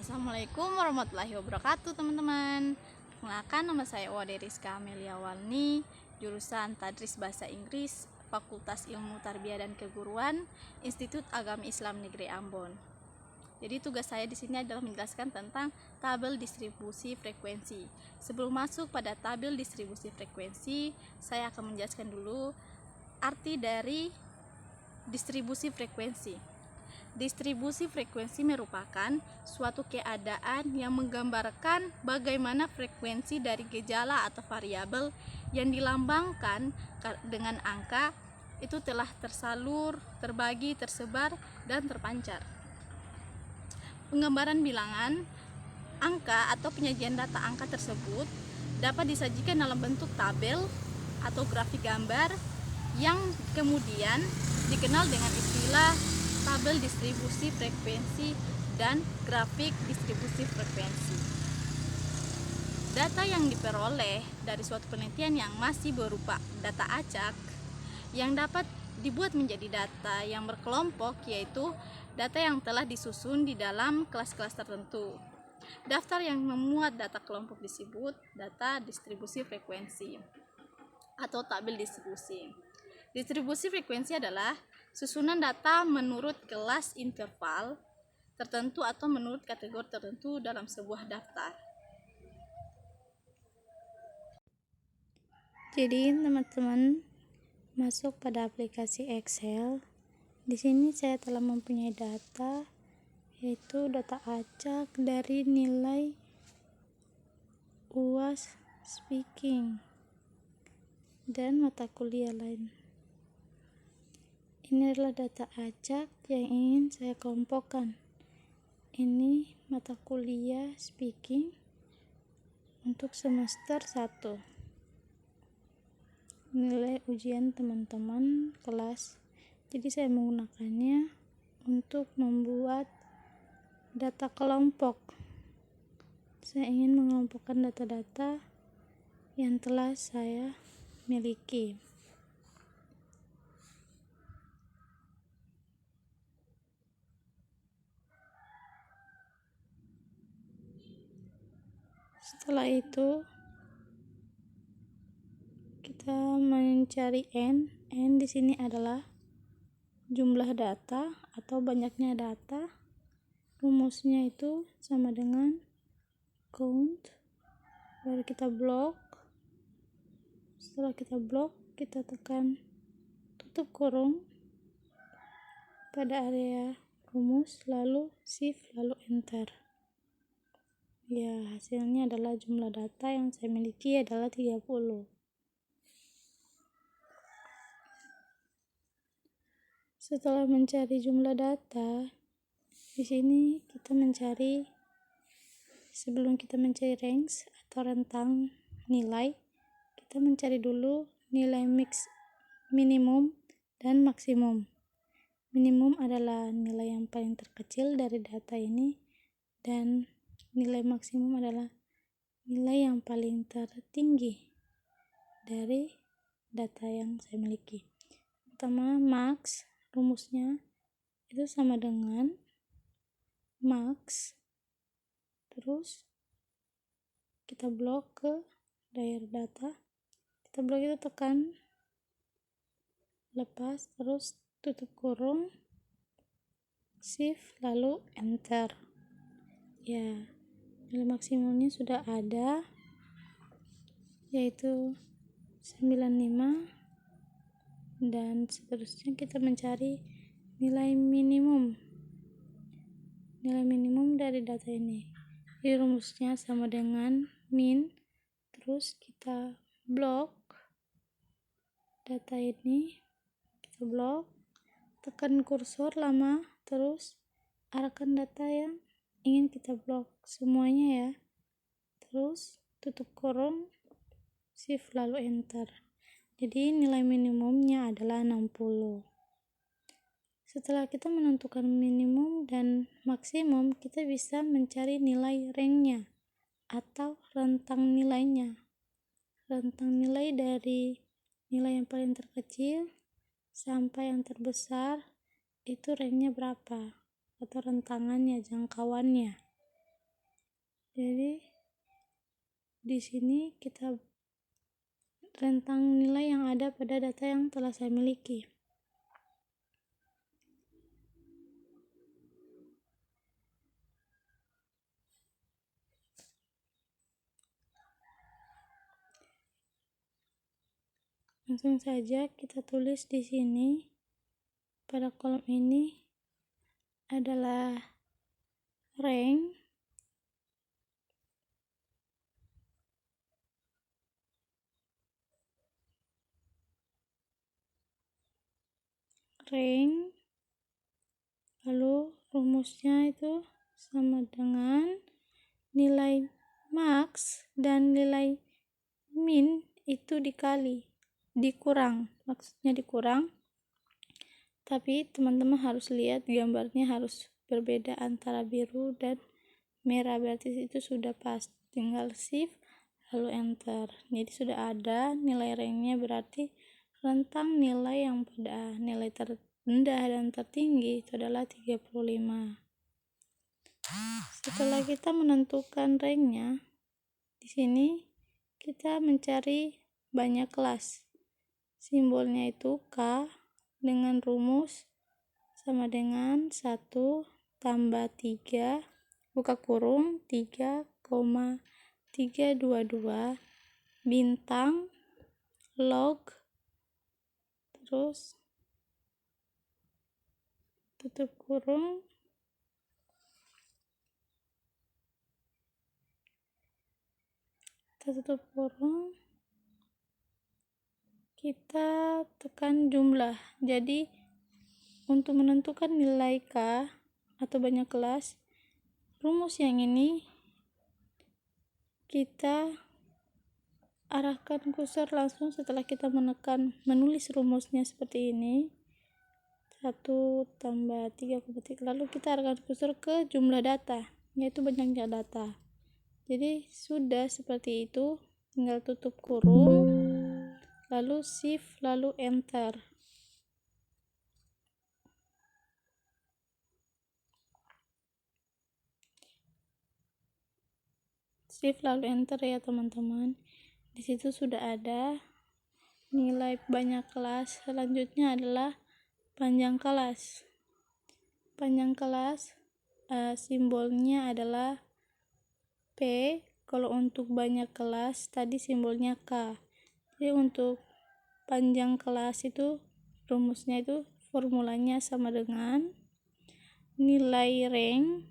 Assalamualaikum warahmatullahi wabarakatuh, teman-teman. Perkenalkan, nama saya Wade Rizka Amelia Walni, jurusan Tadris Bahasa Inggris, Fakultas Ilmu Tarbiyah dan Keguruan, Institut Agama Islam Negeri Ambon. Jadi tugas saya di sini adalah menjelaskan tentang tabel distribusi frekuensi. Sebelum masuk pada tabel distribusi frekuensi, saya akan menjelaskan dulu arti dari distribusi frekuensi. Distribusi frekuensi merupakan suatu keadaan yang menggambarkan bagaimana frekuensi dari gejala atau variabel yang dilambangkan dengan angka itu telah tersalur, terbagi, tersebar, dan terpancar. Penggambaran bilangan angka atau penyajian data angka tersebut dapat disajikan dalam bentuk tabel atau grafik gambar yang kemudian dikenal dengan istilah tabel distribusi frekuensi dan grafik distribusi frekuensi. Data yang diperoleh dari suatu penelitian yang masih berupa data acak yang dapat dibuat menjadi data yang berkelompok, yaitu data yang telah disusun di dalam kelas-kelas tertentu. Daftar yang memuat data kelompok disebut data distribusi frekuensi atau tabel distribusi. Distribusi frekuensi adalah susunan data menurut kelas interval tertentu atau menurut kategori tertentu dalam sebuah daftar. Jadi teman-teman masuk pada aplikasi Excel. Di sini saya telah mempunyai data, yaitu data acak dari nilai UAS speaking dan mata kuliah lain. Ini adalah data acak yang ingin saya kelompokkan. Ini mata kuliah speaking untuk semester 1. Nilai ujian teman-teman kelas. Jadi saya menggunakannya untuk membuat data kelompok. Saya ingin mengelompokkan data-data yang telah saya miliki. Setelah itu kita mencari N. N di sini adalah jumlah data atau banyaknya data. Rumusnya itu sama dengan count. Baru kita blok. Setelah kita blok, kita tekan tutup kurung pada area rumus, lalu shift, lalu enter. Ya, hasilnya adalah jumlah data yang saya miliki adalah 30. Setelah mencari jumlah data, di sini kita mencari, sebelum kita mencari range atau rentang nilai, kita mencari dulu nilai minimum dan maksimum. Minimum adalah nilai yang paling terkecil dari data ini, dan nilai maksimum adalah nilai yang paling tertinggi dari data yang saya miliki. Pertama, max, rumusnya itu sama dengan max, terus kita blok ke daerah data, kita blok itu tekan lepas, terus tutup kurung, shift, lalu enter. Ya, nilai maksimumnya sudah ada, yaitu 95, dan seterusnya kita mencari nilai minimum dari data ini. Jadi rumusnya sama dengan min, terus kita blok data ini, kita blok, tekan kursor lama, terus arahkan data yang ingin kita blok semuanya ya, terus tutup kurung, shift, lalu enter. Jadi nilai minimumnya adalah 60. Setelah kita menentukan minimum dan maksimum, kita bisa mencari nilai range-nya atau rentang nilainya. Rentang nilai dari nilai yang paling terkecil sampai yang terbesar itu range-nya berapa, atau rentangannya, jangkauannya. Jadi di sini kita rentang nilai yang ada pada data yang telah saya miliki. Langsung saja kita tulis di sini. Pada kolom ini adalah rank lalu rumusnya itu sama dengan nilai max dan nilai min itu maksudnya dikurang, tapi teman-teman harus lihat gambarnya harus berbeda antara biru dan merah, berarti itu sudah pas, tinggal shift lalu enter. Jadi sudah ada nilai ranknya, berarti rentang nilai yang pada nilai terendah dan tertinggi itu adalah 35. Setelah kita menentukan ranknya, di sini kita mencari banyak kelas. Simbolnya itu K dengan rumus sama dengan 1 tambah 3 buka kurung 3,322 bintang log terus tutup kurung kita tekan jumlah. Jadi untuk menentukan nilai K atau banyak kelas, rumus yang ini kita arahkan kursor langsung setelah kita menulis rumusnya seperti ini, 1 tambah 3,3, lalu kita arahkan kursor ke jumlah data, yaitu banyaknya data. Jadi sudah seperti itu, tinggal tutup kurung lalu shift lalu enter. Shift lalu enter ya teman-teman. Di situ sudah ada nilai banyak kelas. Selanjutnya adalah panjang kelas. Simbolnya adalah P. Kalau untuk banyak kelas tadi simbolnya K. Jadi untuk panjang kelas itu rumusnya itu formulanya sama dengan nilai rank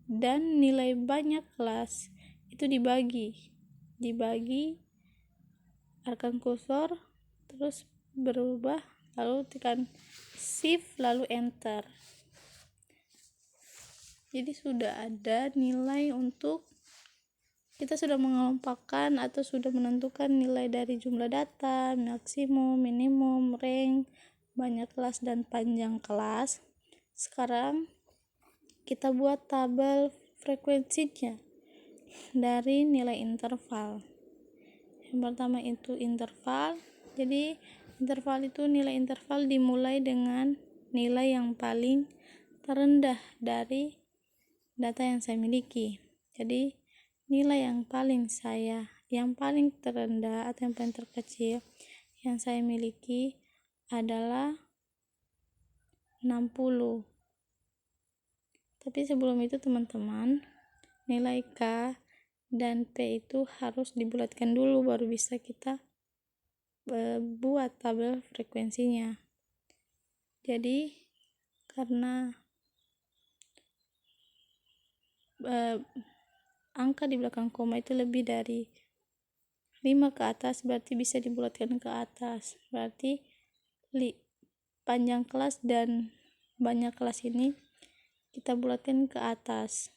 dan nilai banyak kelas itu dibagi arahkan kursor terus berubah lalu tekan shift lalu enter. Jadi sudah ada nilai untuk kita sudah mengelompokkan atau sudah menentukan nilai dari jumlah data, maksimum, minimum, rank, banyak kelas dan panjang kelas. Sekarang kita buat tabel frekuensinya dari nilai interval. Yang pertama itu interval. Jadi interval itu nilai interval dimulai dengan nilai yang paling terendah dari data yang saya miliki. Jadi nilai yang paling terendah atau yang paling terkecil yang saya miliki adalah 60. Tapi sebelum itu teman-teman, nilai K dan P itu harus dibulatkan dulu baru bisa kita buat tabel frekuensinya. Jadi karena angka di belakang koma itu lebih dari 5 ke atas, berarti bisa dibulatkan ke atas. Berarti panjang kelas dan banyak kelas ini kita bulatkan ke atas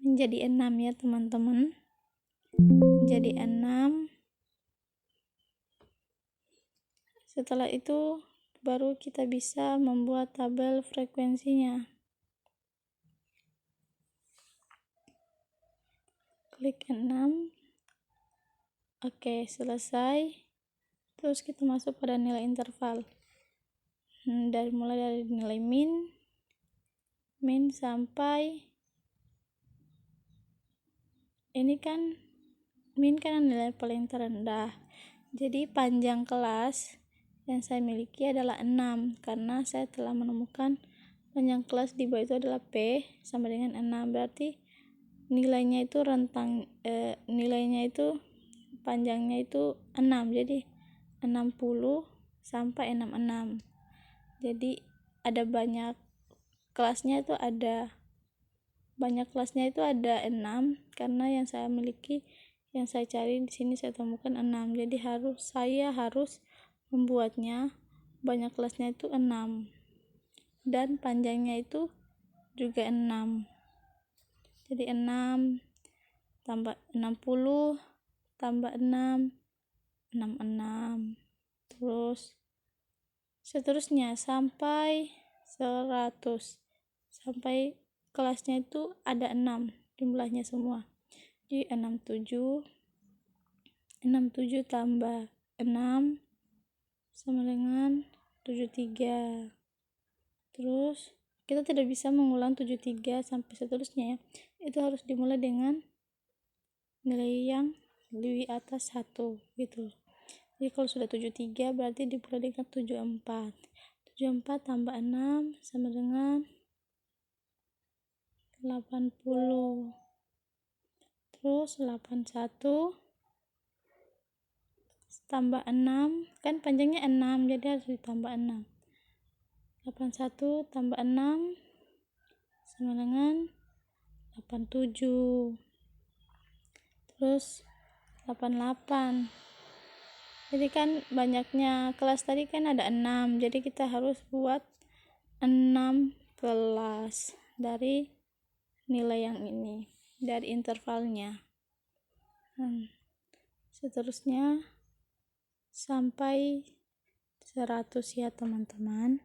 menjadi 6 ya teman-teman. Jadi 6. Setelah itu baru kita bisa membuat tabel frekuensinya. Klik 6. Oke, selesai. Terus kita masuk pada nilai interval. Mulai dari nilai min sampai ini kan min kan nilai paling terendah, jadi panjang kelas yang saya miliki adalah 6 karena saya telah menemukan panjang kelas di bawah itu adalah P sama dengan 6, berarti nilainya itu nilainya itu panjangnya itu 6, jadi 60 sampai 66. Jadi ada banyak kelasnya itu ada 6 karena yang saya miliki, yang saya cari di sini saya temukan 6. Jadi saya harus membuatnya banyak kelasnya itu 6 dan panjangnya itu juga 6. Jadi 6 tambah 60 tambah 6 66, terus seterusnya sampai 100, sampai kelasnya itu ada 6 jumlahnya semua. Jadi 67 tambah 6 sama dengan 73. Terus kita tidak bisa mengulang 73 sampai seterusnya ya, itu harus dimulai dengan nilai yang lebih atas 1 gitu. Jadi kalau sudah 73 berarti dimulai dengan 74. 74 tambah 6 sama dengan 80. Terus 81 tambah 6, kan panjangnya 6 jadi harus ditambah 6. 81 tambah 6 sama dengan 87. Terus 88. Jadi kan banyaknya kelas tadi kan ada 6, jadi kita harus buat 6 kelas dari nilai yang ini, dari intervalnya. Seterusnya sampai 100 ya teman-teman,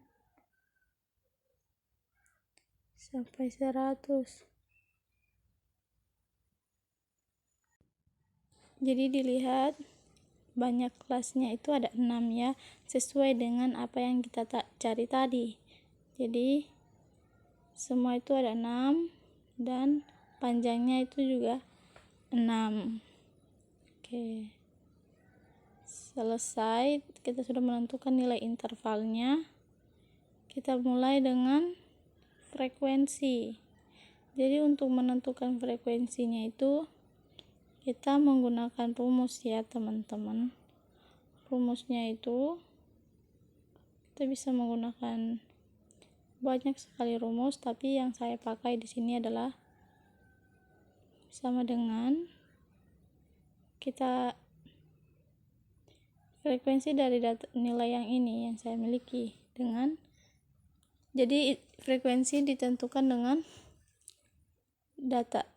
sampai 100. Jadi dilihat banyak kelasnya itu ada 6 ya, sesuai dengan apa yang kita cari tadi. Jadi semua itu ada 6 dan panjangnya itu juga 6. Oke, selesai, kita sudah menentukan nilai intervalnya. Kita mulai dengan frekuensi. Jadi untuk menentukan frekuensinya itu kita menggunakan rumus ya teman-teman. Rumusnya itu kita bisa menggunakan banyak sekali rumus, tapi yang saya pakai di sini adalah sama dengan kita frekuensi dari nilai yang ini yang saya miliki dengan, jadi frekuensi ditentukan dengan data.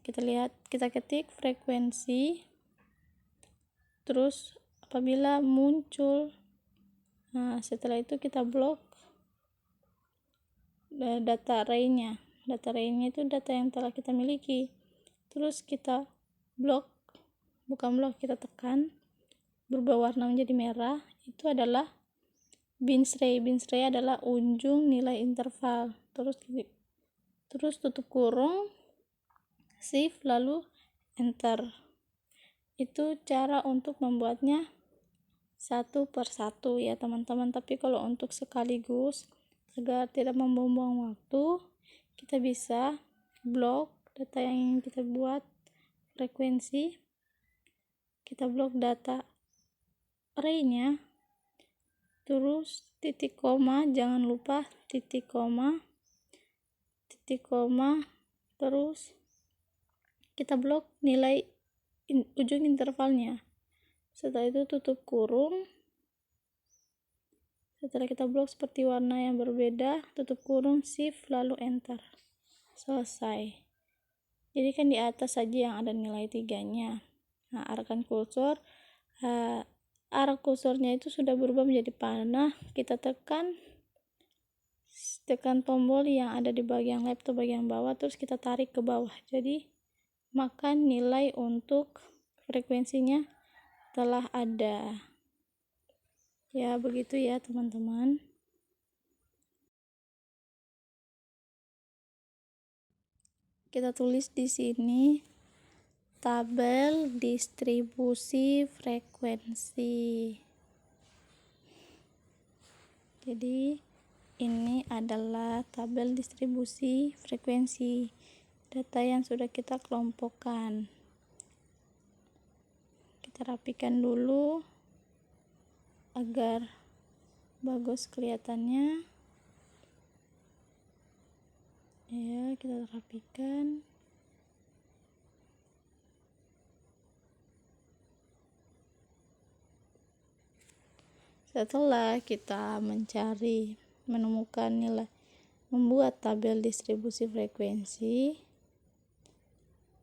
Kita lihat, kita ketik frekuensi, terus apabila muncul, setelah itu kita blok data array-nya. Data array-nya itu data yang telah kita miliki, terus kita kita tekan, berubah warna menjadi merah, itu adalah bins ray. Bins ray adalah ujung nilai interval. Terus tutup kurung, shift, lalu enter. Itu cara untuk membuatnya satu per satu ya teman-teman. Tapi kalau untuk sekaligus, agar tidak membuang waktu, kita bisa blok data yang ingin kita buat frekuensi, kita blok data array-nya, terus titik koma, jangan lupa titik koma, terus kita blok nilai ujung intervalnya. Setelah itu tutup kurung. Setelah kita blok seperti warna yang berbeda, tutup kurung, shift, lalu enter. Selesai. Jadi kan di atas saja yang ada nilai 3-nya. Nah, arahkan kursor. Arah kursornya itu sudah berubah menjadi panah. Kita tekan tombol yang ada di bagian laptop bagian bawah, terus kita tarik ke bawah. Jadi maka nilai untuk frekuensinya telah ada. Ya, begitu ya teman-teman. Kita tulis di sini tabel distribusi frekuensi. Jadi ini adalah tabel distribusi frekuensi data yang sudah kita kelompokkan. Kita rapikan dulu agar bagus kelihatannya. Ya, kita rapikan. Setelah kita menemukan nilai, membuat tabel distribusi frekuensi,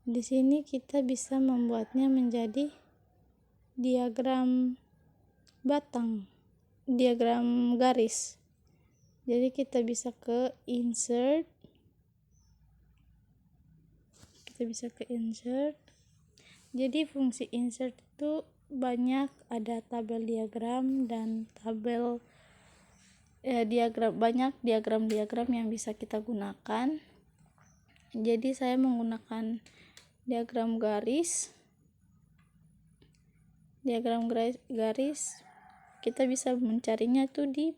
di sini kita bisa membuatnya menjadi diagram batang, diagram garis. Jadi kita bisa ke insert, Jadi fungsi insert itu banyak, ada tabel diagram dan tabel banyak diagram yang bisa kita gunakan. Jadi saya menggunakan diagram garis. Kita bisa mencarinya itu di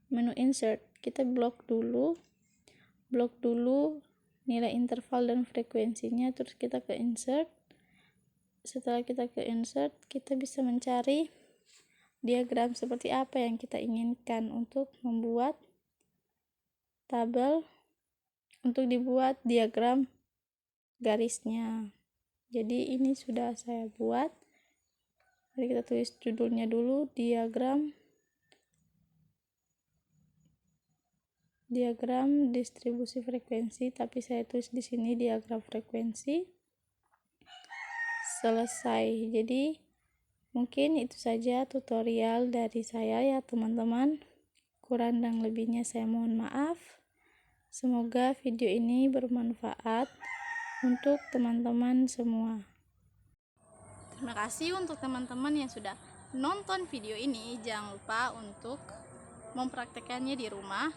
menu insert. Kita blok dulu nilai interval dan frekuensinya, terus kita ke insert. Setelah kita ke insert, kita bisa mencari diagram seperti apa yang kita inginkan untuk membuat tabel, untuk dibuat diagram garisnya. Jadi ini sudah saya buat. Mari kita tulis judulnya dulu, diagram distribusi frekuensi, tapi saya tulis di sini diagram frekuensi. Selesai. Jadi mungkin itu saja tutorial dari saya ya teman-teman. Kurang dan lebihnya saya mohon maaf. Semoga video ini bermanfaat untuk teman-teman semua. Terima kasih untuk teman-teman yang sudah nonton video ini. Jangan lupa untuk mempraktekannya di rumah,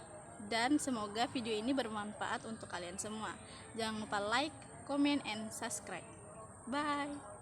dan semoga video ini bermanfaat untuk kalian semua. Jangan lupa like, comment, and subscribe. Bye.